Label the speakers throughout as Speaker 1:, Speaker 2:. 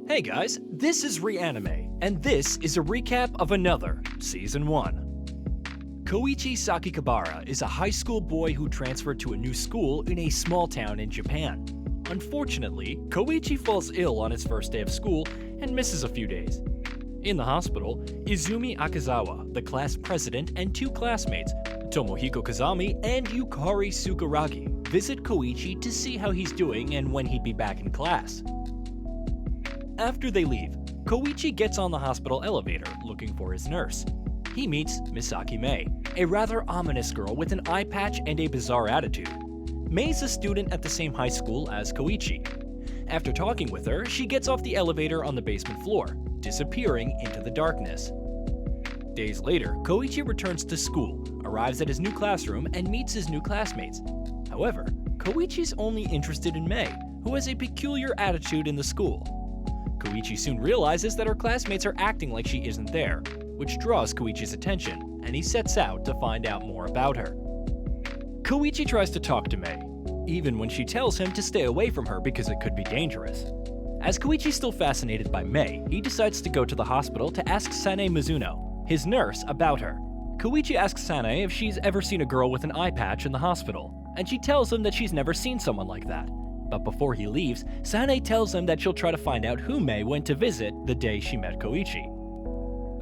Speaker 1: Hey guys, this is Reanime, and this is a recap of another Season 1. Kouichi Sakakibara is a high school boy who transferred to a new school in a small town in Japan. Unfortunately, Kouichi falls ill on his first day of school and misses a few days. In the hospital, Izumi Akazawa, the class president, and two classmates, Tomohiko Kazami and Yukari Tsukuragi, visit Kouichi to see how he's doing and when he'd be back in class. After they leave, Kouichi gets on the hospital elevator looking for his nurse. He meets Misaki Mei, a rather ominous girl with an eye patch and a bizarre attitude. Mei's a student at the same high school as Kouichi. After talking with her, she gets off the elevator on the basement floor, disappearing into the darkness. Days later, Kouichi returns to school, arrives at his new classroom, and meets his new classmates. However, Kouichi's only interested in Mei, who has a peculiar attitude in the school. Kouichi soon realizes that her classmates are acting like she isn't there, which draws Kouichi's attention, and he sets out to find out more about her. Kouichi tries to talk to Mei, even when she tells him to stay away from her because it could be dangerous. As Kouichi's still fascinated by Mei, he decides to go to the hospital to ask Sane Mizuno, his nurse, about her. Kouichi asks Sane if she's ever seen a girl with an eye patch in the hospital, and she tells him that she's never seen someone like that. But before he leaves, Sane tells him that she'll try to find out who Mei went to visit the day she met Kouichi.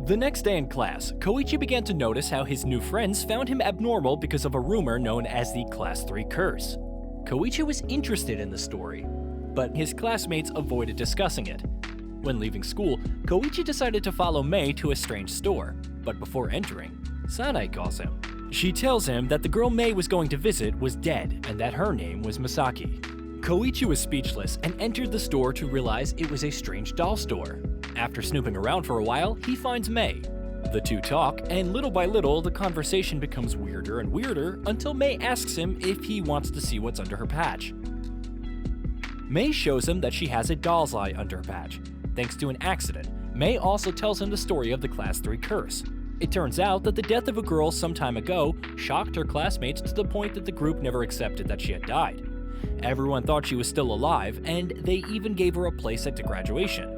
Speaker 1: The next day in class, Kouichi began to notice how his new friends found him abnormal because of a rumor known as the Class 3 curse. Kouichi was interested in the story, but his classmates avoided discussing it. When leaving school, Kouichi decided to follow Mei to a strange store, but before entering, Sane calls him. She tells him that the girl Mei was going to visit was dead and that her name was Misaki. Kouichi was speechless and entered the store to realize it was a strange doll store. After snooping around for a while, he finds Mei. The two talk, and little by little, the conversation becomes weirder and weirder until Mei asks him if he wants to see what's under her patch. Mei shows him that she has a doll's eye under her patch. Thanks to an accident, Mei also tells him the story of the Class 3 curse. It turns out that the death of a girl some time ago shocked her classmates to the point that the group never accepted that she had died. Everyone thought she was still alive, and they even gave her a place at the graduation.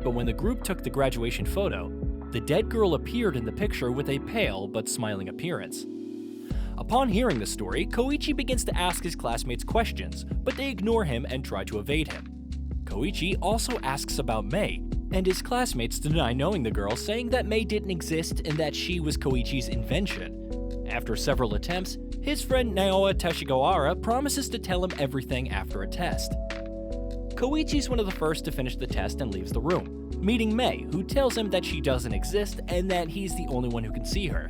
Speaker 1: But when the group took the graduation photo, the dead girl appeared in the picture with a pale but smiling appearance. Upon hearing the story, Kouichi begins to ask his classmates questions, but they ignore him and try to evade him. Kouichi also asks about Mei, and his classmates deny knowing the girl, saying that Mei didn't exist and that she was Kouichi's invention. After several attempts, his friend Naoya Teshigawara promises to tell him everything after a test. Kouichi's one of the first to finish the test and leaves the room, meeting Mei, who tells him that she doesn't exist and that he's the only one who can see her.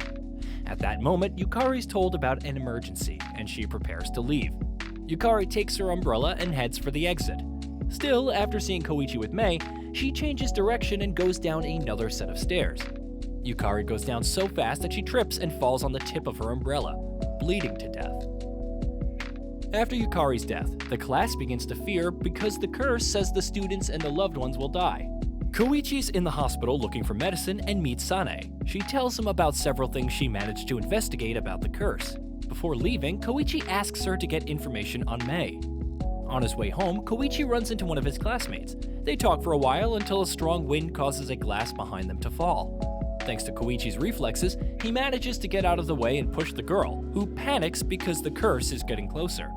Speaker 1: At that moment, Yukari's told about an emergency, and she prepares to leave. Yukari takes her umbrella and heads for the exit. Still, after seeing Kouichi with Mei, she changes direction and goes down another set of stairs. Yukari goes down so fast that she trips and falls on the tip of her umbrella, bleeding to death. After Yukari's death, the class begins to fear because the curse says the students and the loved ones will die. Kouichi's in the hospital looking for medicine and meets Sane. She tells him about several things she managed to investigate about the curse. Before leaving, Kouichi asks her to get information on Mei. On his way home, Kouichi runs into one of his classmates. They talk for a while until a strong wind causes a glass behind them to fall. Thanks to Kouichi's reflexes, he manages to get out of the way and push the girl, who panics because the curse is getting closer.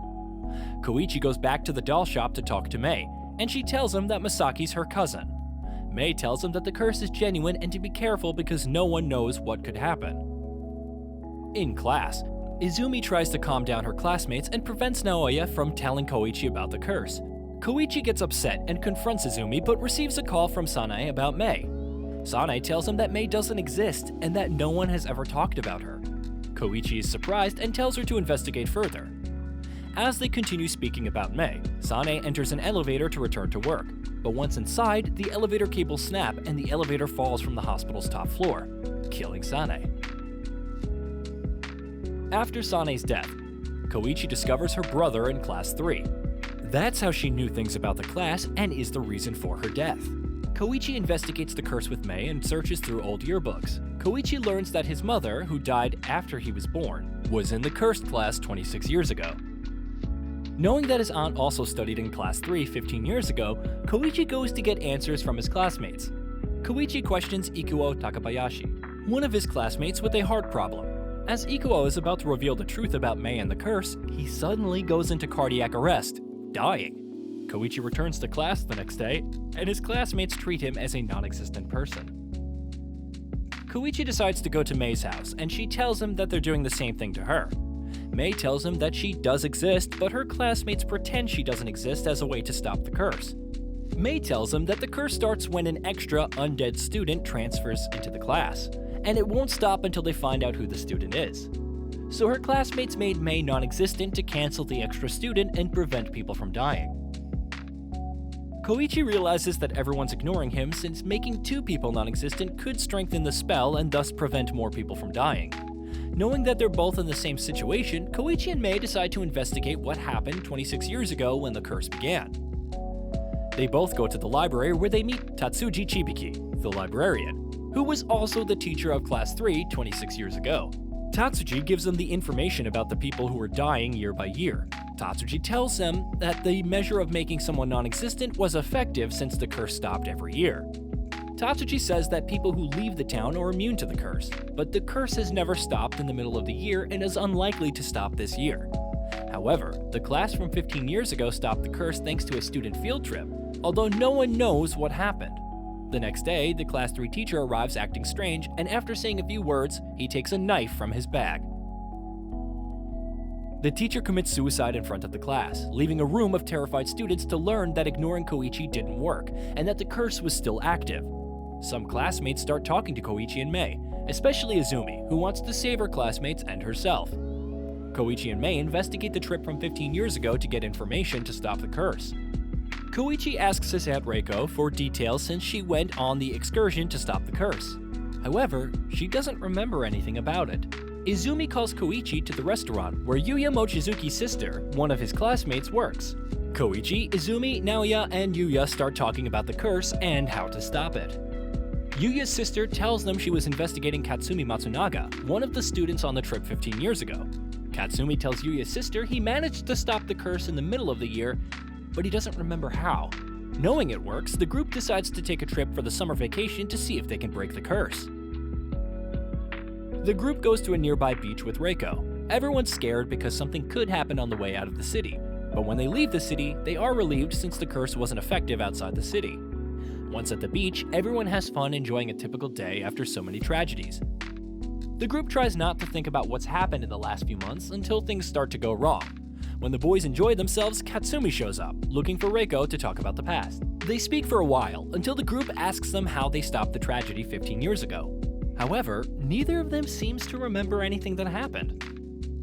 Speaker 1: Kouichi goes back to the doll shop to talk to Mei, and she tells him that Misaki's her cousin. Mei tells him that the curse is genuine and to be careful because no one knows what could happen. In class, Izumi tries to calm down her classmates and prevents Naoya from telling Kouichi about the curse. Kouichi gets upset and confronts Izumi but receives a call from Sane about Mei. Sane tells him that Mei doesn't exist and that no one has ever talked about her. Kouichi is surprised and tells her to investigate further. As they continue speaking about Mei, Sane enters an elevator to return to work, but once inside, the elevator cables snap and the elevator falls from the hospital's top floor, killing Sane. After Sane's death, Kouichi discovers her brother in Class 3. That's how she knew things about the class and is the reason for her death. Kouichi investigates the curse with Mei and searches through old yearbooks. Kouichi learns that his mother, who died after he was born, was in the cursed class 26 years ago. Knowing that his aunt also studied in Class 3 15 years ago, Kouichi goes to get answers from his classmates. Kouichi questions Ikuo Takabayashi, one of his classmates with a heart problem. As Ikuo is about to reveal the truth about Mei and the curse, he suddenly goes into cardiac arrest, dying. Kouichi returns to class the next day, and his classmates treat him as a non-existent person. Kouichi decides to go to Mei's house, and she tells him that they're doing the same thing to her. Mei tells him that she does exist, but her classmates pretend she doesn't exist as a way to stop the curse. Mei tells him that the curse starts when an extra undead student transfers into the class, and it won't stop until they find out who the student is. So her classmates made Mei non-existent to cancel the extra student and prevent people from dying. Kouichi realizes that everyone's ignoring him since making 2 people non-existent could strengthen the spell and thus prevent more people from dying. Knowing that they're both in the same situation, Kouichi and Mei decide to investigate what happened 26 years ago when the curse began. They both go to the library where they meet Tatsuji Chibiki, the librarian, who was also the teacher of Class 3 26 years ago. Tatsuji gives them the information about the people who were dying year by year. Tatsuji tells them that the measure of making someone non-existent was effective since the curse stopped every year. Tatsuji says that people who leave the town are immune to the curse, but the curse has never stopped in the middle of the year and is unlikely to stop this year. However, the class from 15 years ago stopped the curse thanks to a student field trip, although no one knows what happened. The next day, the Class 3 teacher arrives acting strange, and after saying a few words, he takes a knife from his bag. The teacher commits suicide in front of the class, leaving a room of terrified students to learn that ignoring Kouichi didn't work, and that the curse was still active. Some classmates start talking to Kouichi and Mei, especially Izumi, who wants to save her classmates and herself. Kouichi and Mei investigate the trip from 15 years ago to get information to stop the curse. Kouichi asks his aunt Reiko for details since she went on the excursion to stop the curse. However, she doesn't remember anything about it. Izumi calls Kouichi to the restaurant where Yuya Mochizuki's sister, one of his classmates, works. Kouichi, Izumi, Naoya, and Yuya start talking about the curse and how to stop it. Yuya's sister tells them she was investigating Katsumi Matsunaga, one of the students on the trip 15 years ago. Katsumi tells Yuya's sister he managed to stop the curse in the middle of the year, but he doesn't remember how. Knowing it works, the group decides to take a trip for the summer vacation to see if they can break the curse. The group goes to a nearby beach with Reiko. Everyone's scared because something could happen on the way out of the city, but when they leave the city, they are relieved since the curse wasn't effective outside the city. Once at the beach, everyone has fun enjoying a typical day after so many tragedies. The group tries not to think about what's happened in the last few months until things start to go wrong. When the boys enjoy themselves, Katsumi shows up, looking for Reiko to talk about the past. They speak for a while, until the group asks them how they stopped the tragedy 15 years ago. However, neither of them seems to remember anything that happened.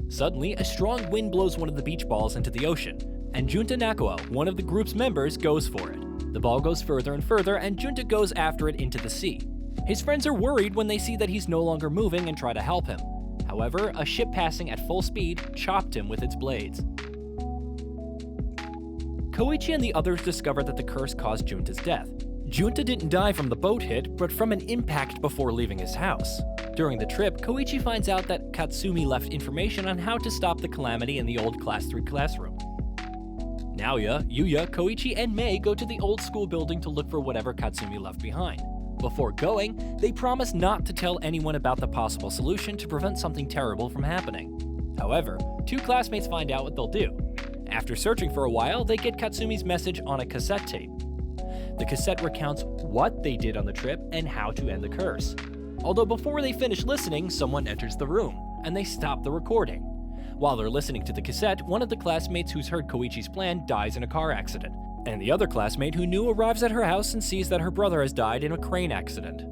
Speaker 1: Suddenly, a strong wind blows one of the beach balls into the ocean, and Junta Nakuo, one of the group's members, goes for it. The ball goes further and further, and Junta goes after it into the sea. His friends are worried when they see that he's no longer moving and try to help him. However, a ship passing at full speed chopped him with its blades. Kouichi and the others discover that the curse caused Junta's death. Junta didn't die from the boat hit, but from an impact before leaving his house. During the trip, Kouichi finds out that Katsumi left information on how to stop the calamity in the old Class 3 classroom. Naoya, Yuya, Kouichi, and Mei go to the old school building to look for whatever Katsumi left behind. Before going, they promise not to tell anyone about the possible solution to prevent something terrible from happening. However, 2 classmates find out what they'll do. After searching for a while, they get Katsumi's message on a cassette tape. The cassette recounts what they did on the trip and how to end the curse. Although before they finish listening, someone enters the room, and they stop the recording. While they're listening to the cassette, one of the classmates who's heard Kouichi's plan dies in a car accident, and the other classmate who knew arrives at her house and sees that her brother has died in a crane accident.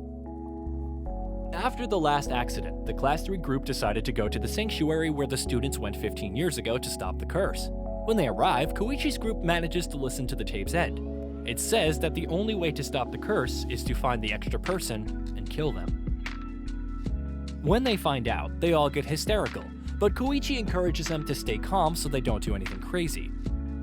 Speaker 1: After the last accident, the Class 3 group decided to go to the sanctuary where the students went 15 years ago to stop the curse. When they arrive, Kouichi's group manages to listen to the tape's end. It says that the only way to stop the curse is to find the extra person and kill them. When they find out, they all get hysterical, but Kouichi encourages them to stay calm so they don't do anything crazy.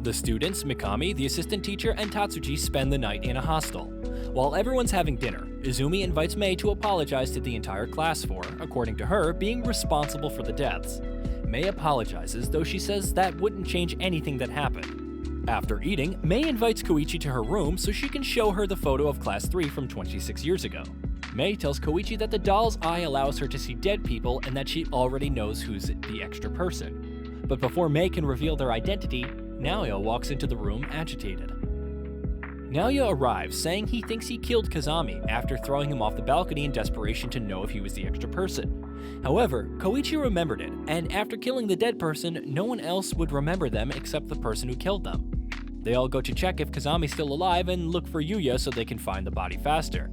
Speaker 1: The students, Mikami, the assistant teacher, and Tatsuji spend the night in a hostel. While everyone's having dinner, Izumi invites Mei to apologize to the entire class for, according to her, being responsible for the deaths. Mei apologizes, though she says that wouldn't change anything that happened. After eating, Mei invites Kouichi to her room so she can show her the photo of Class 3 from 26 years ago. Mei tells Kouichi that the doll's eye allows her to see dead people and that she already knows who's the extra person. But before Mei can reveal their identity, Naoya walks into the room agitated. Naoya arrives, saying he thinks he killed Kazami after throwing him off the balcony in desperation to know if he was the extra person. However, Kouichi remembered it, and after killing the dead person, no one else would remember them except the person who killed them. They all go to check if Kazami's still alive and look for Yuya so they can find the body faster.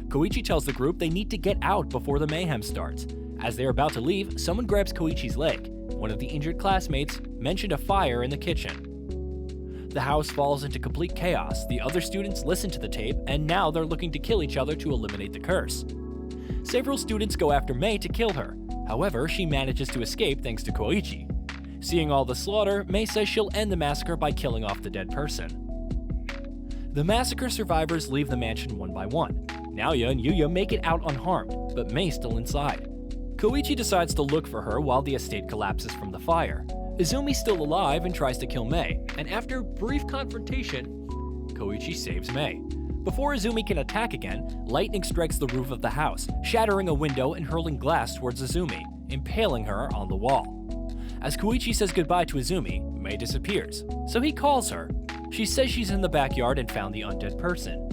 Speaker 1: Kouichi tells the group they need to get out before the mayhem starts. As they're about to leave, someone grabs Kouichi's leg. One of the injured classmates mentioned a fire in the kitchen. The house falls into complete chaos. The other students listen to the tape, and now they're looking to kill each other to eliminate the curse. Several students go after Mei to kill her. However, she manages to escape thanks to Kouichi. Seeing all the slaughter, Mei says she'll end the massacre by killing off the dead person. The massacre survivors leave the mansion one by one. Naoya and Yuya make it out unharmed, but Mei's still inside. Kouichi decides to look for her while the estate collapses from the fire. Izumi's still alive and tries to kill Mei, and after brief confrontation, Kouichi saves Mei. Before Izumi can attack again, lightning strikes the roof of the house, shattering a window and hurling glass towards Izumi, impaling her on the wall. As Kouichi says goodbye to Izumi, Mei disappears, so he calls her. She says she's in the backyard and found the undead person.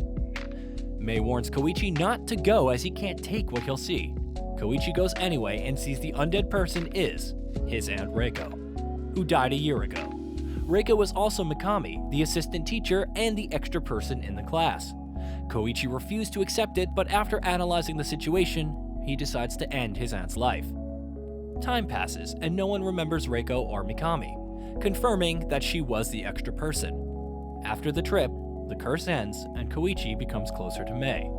Speaker 1: Mei warns Kouichi not to go as he can't take what he'll see. Kouichi goes anyway and sees the undead person is his Aunt Reiko, who died a year ago. Reiko was also Mikami, the assistant teacher and the extra person in the class. Kouichi refused to accept it, but after analyzing the situation, he decides to end his aunt's life. Time passes and no one remembers Reiko or Mikami, confirming that she was the extra person. After the trip, the curse ends and Kouichi becomes closer to Mei.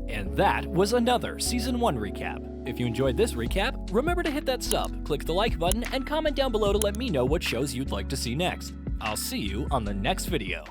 Speaker 1: And that was another Season 1 recap. If you enjoyed this recap, remember to hit that sub, click the like button, and comment down below to let me know what shows you'd like to see next. I'll see you on the next video.